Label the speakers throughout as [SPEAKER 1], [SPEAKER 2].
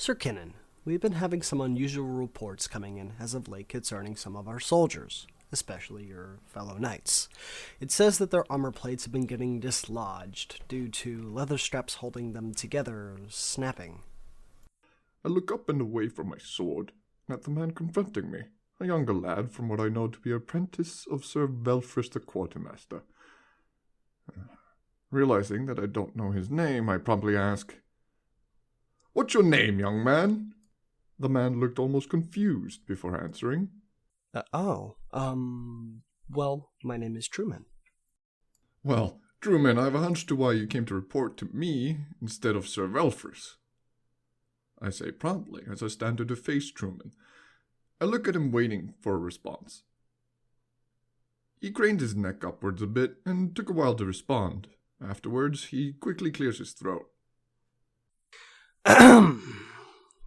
[SPEAKER 1] Sir Kinnin, we've been having some unusual reports coming in as of late concerning some of our soldiers, especially your fellow knights. It says that their armor plates have been getting dislodged due to leather straps holding them together snapping.
[SPEAKER 2] I look up and away from my sword, and at the man confronting me, a younger lad from what I know to be apprentice of Sir Velfris the Quartermaster. Realizing that I don't know his name, I promptly ask, "What's your name, young man?" The man looked almost confused before answering.
[SPEAKER 1] Well, my name is Trueman.
[SPEAKER 2] "Well, Trueman, I have a hunch to why you came to report to me instead of Sir Velfris," I say promptly as I stand to face Trueman. I look at him waiting for a response. He craned his neck upwards a bit and took a while to respond. Afterwards, he quickly clears his throat.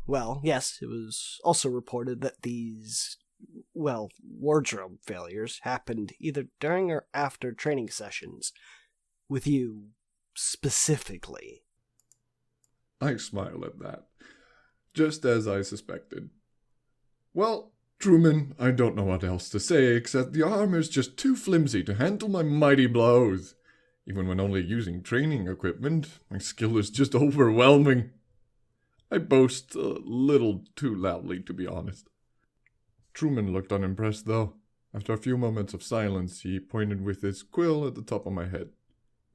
[SPEAKER 1] Well, yes, it was also reported that these, wardrobe failures happened either during or after training sessions, with you specifically.
[SPEAKER 2] I smile at that, just as I suspected. Well, Trueman, I don't know what else to say except the armor's just too flimsy to handle my mighty blows. Even when only using training equipment, my skill is just overwhelming. I boast a little too loudly, to be honest. Trueman looked unimpressed, though. After a few moments of silence, he pointed with his quill at the top of my head.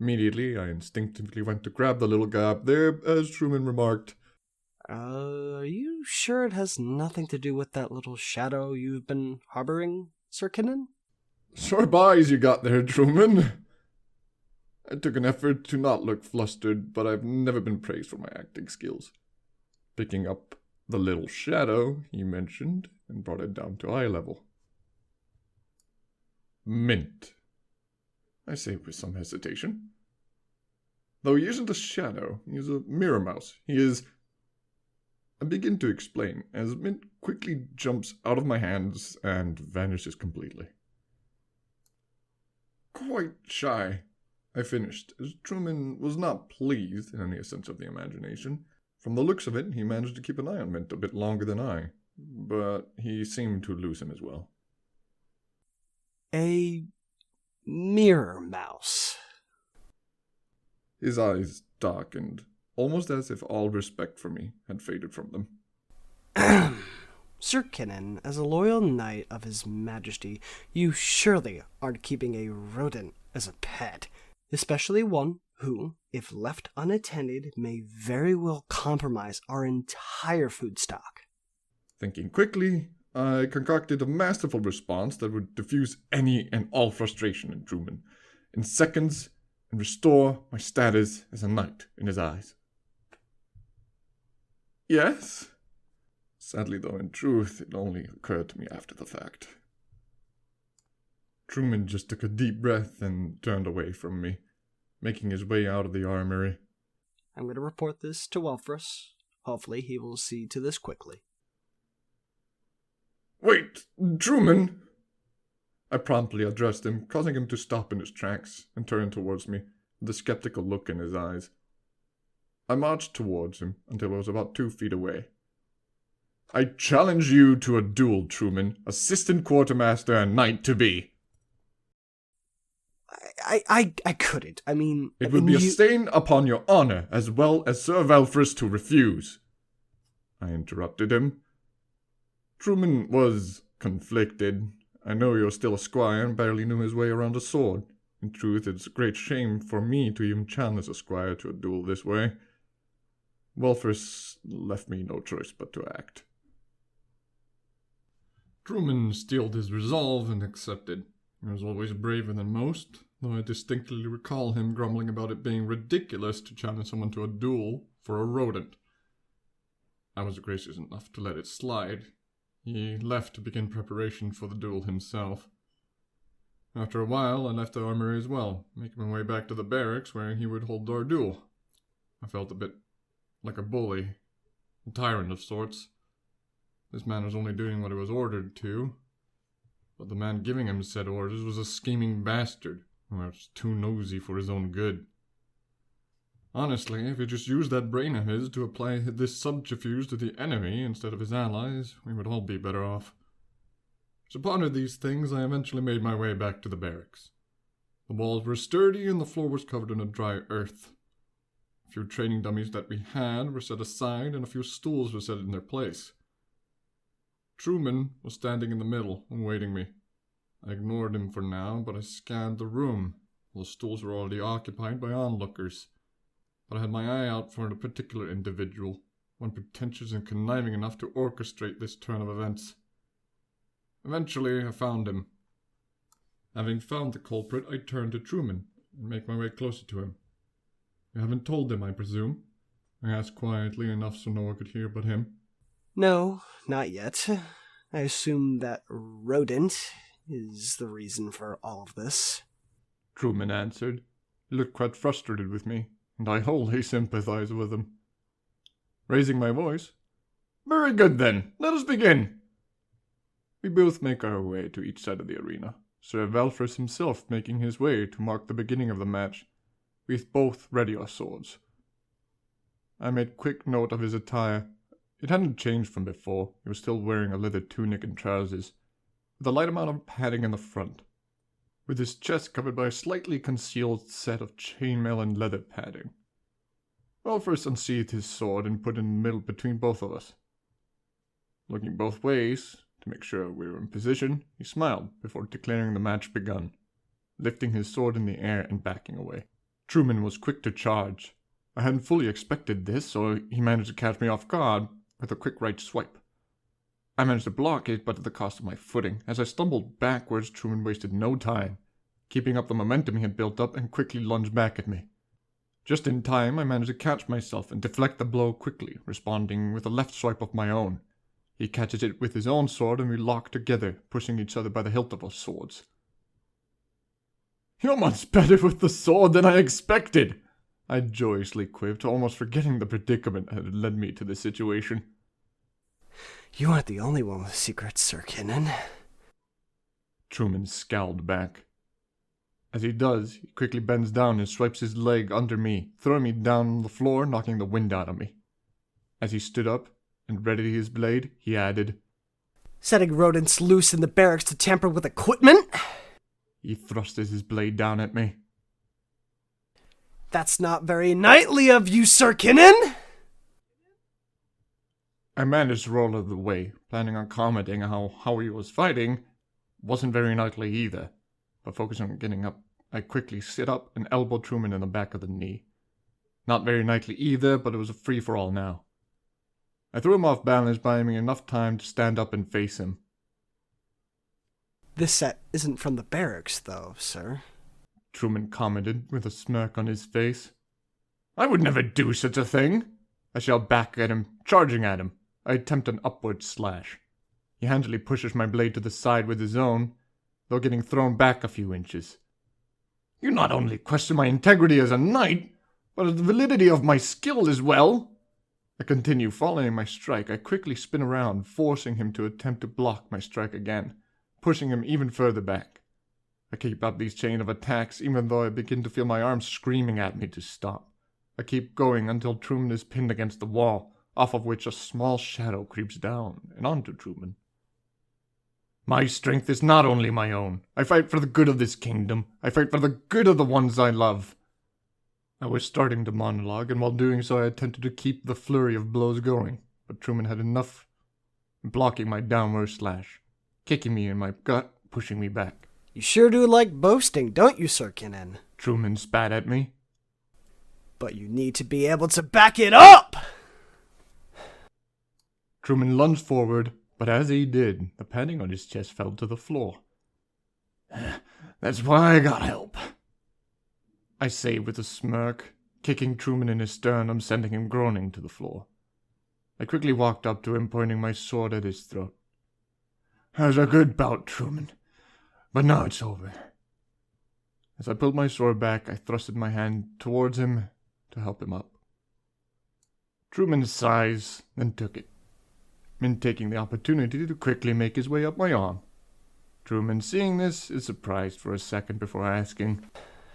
[SPEAKER 2] Immediately, I instinctively went to grab the little guy up there, as Trueman remarked,
[SPEAKER 1] Are you sure it has nothing to do with that little shadow you've been harboring, Sir Kinnin?
[SPEAKER 2] "Sharp eyes you got there, Trueman." I took an effort to not look flustered, but I've never been praised for my acting skills. Picking up the little shadow he mentioned and brought it down to eye level. "Mint," I say with some hesitation. "Though he isn't a shadow, he is a mirror mouse. He is—" I begin to explain, as Mint quickly jumps out of my hands and vanishes completely. "Quite shy," I finished, as Trueman was not pleased in any sense of the imagination. From the looks of it, he managed to keep an eye on Mint a bit longer than I, but he seemed to lose him as well.
[SPEAKER 1] A mirror mouse.
[SPEAKER 2] His eyes darkened, almost as if all respect for me had faded from them.
[SPEAKER 1] Sir Kinnin, as a loyal knight of His Majesty, you surely aren't keeping a rodent as a pet, especially one who, if left unattended, may very well compromise our entire food stock.
[SPEAKER 2] Thinking quickly, I concocted a masterful response that would diffuse any and all frustration in Trueman in seconds and restore my status as a knight in his eyes. "Yes?" Sadly, though, in truth, it only occurred to me after the fact. Trueman just took a deep breath and turned away from me, making his way out of the armory.
[SPEAKER 1] I'm going to report this to Welfris. Hopefully he will see to this quickly.
[SPEAKER 2] "Wait, Trueman!" I promptly addressed him, causing him to stop in his tracks and turn towards me, with a skeptical look in his eyes. I marched towards him until I was about 2 feet away. "I challenge you to a duel, Trueman, assistant quartermaster and knight-to-be."
[SPEAKER 1] I couldn't.
[SPEAKER 2] It would be a stain upon your honor, as well as Sir Velfris, to refuse," I interrupted him. Trueman was conflicted. I know you're still a squire and barely knew his way around a sword. In truth, it's a great shame for me to even challenge a squire to a duel this way. Velfris left me no choice but to act. Trueman steeled his resolve and accepted. He was always braver than most, though I distinctly recall him grumbling about it being ridiculous to challenge someone to a duel for a rodent. I was gracious enough to let it slide. He left to begin preparation for the duel himself. After a while, I left the armory as well, making my way back to the barracks where he would hold our duel. I felt a bit like a bully, a tyrant of sorts. This man was only doing what he was ordered to, but the man giving him said orders was a scheming bastard who was too nosy for his own good. Honestly, if he just used that brain of his to apply this subterfuge to the enemy instead of his allies, we would all be better off. To ponder these things, I eventually made my way back to the barracks. The walls were sturdy and the floor was covered in a dry earth. A few training dummies that we had were set aside and a few stools were set in their place. Trueman was standing in the middle, awaiting me. I ignored him for now, but I scanned the room. The stools were already occupied by onlookers. But I had my eye out for a particular individual, one pretentious and conniving enough to orchestrate this turn of events. Eventually, I found him. Having found the culprit, I turned to Trueman and made my way closer to him. You haven't told him, I presume? I asked quietly enough so no one could hear but him.
[SPEAKER 1] No, not yet. I assume that rodent is the reason for all of this.
[SPEAKER 2] Trueman answered. He looked quite frustrated with me, and I wholly sympathized with him. Raising my voice, "Very good then, let us begin." We both make our way to each side of the arena, Sir Valfrus himself making his way to mark the beginning of the match. We both ready our swords. I made quick note of his attire. It hadn't changed from before. He was still wearing a leather tunic and trousers, with a light amount of padding in the front, with his chest covered by a slightly concealed set of chainmail and leather padding. Valfrus unsheathed his sword and put it in the middle between both of us. Looking both ways, to make sure we were in position, he smiled before declaring the match begun, lifting his sword in the air and backing away. Trueman was quick to charge. I hadn't fully expected this, so he managed to catch me off guard with a quick right swipe. I managed to block it, but at the cost of my footing. As I stumbled backwards, Trueman wasted no time, keeping up the momentum he had built up and quickly lunged back at me. Just in time, I managed to catch myself and deflect the blow quickly, responding with a left swipe of my own. He catches it with his own sword, and we lock together, pushing each other by the hilt of our swords. "You're much better with the sword than I expected," I joyously quipped, almost forgetting the predicament that had led me to this situation.
[SPEAKER 1] You aren't the only one with secrets, Sir Kinnin.
[SPEAKER 2] Trueman scowled back. As he does, he quickly bends down and swipes his leg under me, throwing me down on the floor, knocking the wind out of me. As he stood up and readied his blade, he added,
[SPEAKER 1] Setting rodents loose in the barracks to tamper with equipment?
[SPEAKER 2] He thrusted his blade down at me.
[SPEAKER 1] That's not very knightly of you, Sir Kinnin!
[SPEAKER 2] I managed to roll out of the way, planning on commenting how he was fighting. Wasn't very knightly either, but focusing on getting up, I quickly sit up and elbowed Trueman in the back of the knee. Not very knightly either, but it was a free-for-all now. I threw him off balance, buying me enough time to stand up and face him.
[SPEAKER 1] This set isn't from the barracks, though, sir.
[SPEAKER 2] Trueman commented with a smirk on his face. I would never do such a thing. I shot back at him, charging at him. I attempt an upward slash. He handily pushes my blade to the side with his own, though getting thrown back a few inches. You not only question my integrity as a knight, but the validity of my skill as well. I continue following my strike. I quickly spin around, forcing him to attempt to block my strike again, pushing him even further back. I keep up these chain of attacks, even though I begin to feel my arms screaming at me to stop. I keep going until Trueman is pinned against the wall, off of which a small shadow creeps down and onto Trueman. My strength is not only my own. I fight for the good of this kingdom. I fight for the good of the ones I love. I was starting to monologue, and while doing so I attempted to keep the flurry of blows going, but Trueman had enough, blocking my downward slash, kicking me in my gut, pushing me back.
[SPEAKER 1] You sure do like boasting, don't you, Sir Kinnin?
[SPEAKER 2] Trueman spat at me.
[SPEAKER 1] But you need to be able to back it up!
[SPEAKER 2] Trueman lunged forward, but as he did, the padding on his chest fell to the floor. That's why I got help, I say with a smirk, kicking Trueman in his sternum, sending him groaning to the floor. I quickly walked up to him, pointing my sword at his throat. That was a good bout, Trueman, but now it's over. As I pulled my sword back, I thrusted my hand towards him to help him up. Trueman sighs, then took it, and taking the opportunity to quickly make his way up my arm. Trueman, seeing this, is surprised for a second before asking,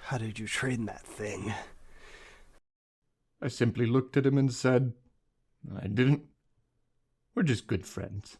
[SPEAKER 1] How did you train that thing?
[SPEAKER 3] I simply looked at him and said, I didn't. We're just good friends.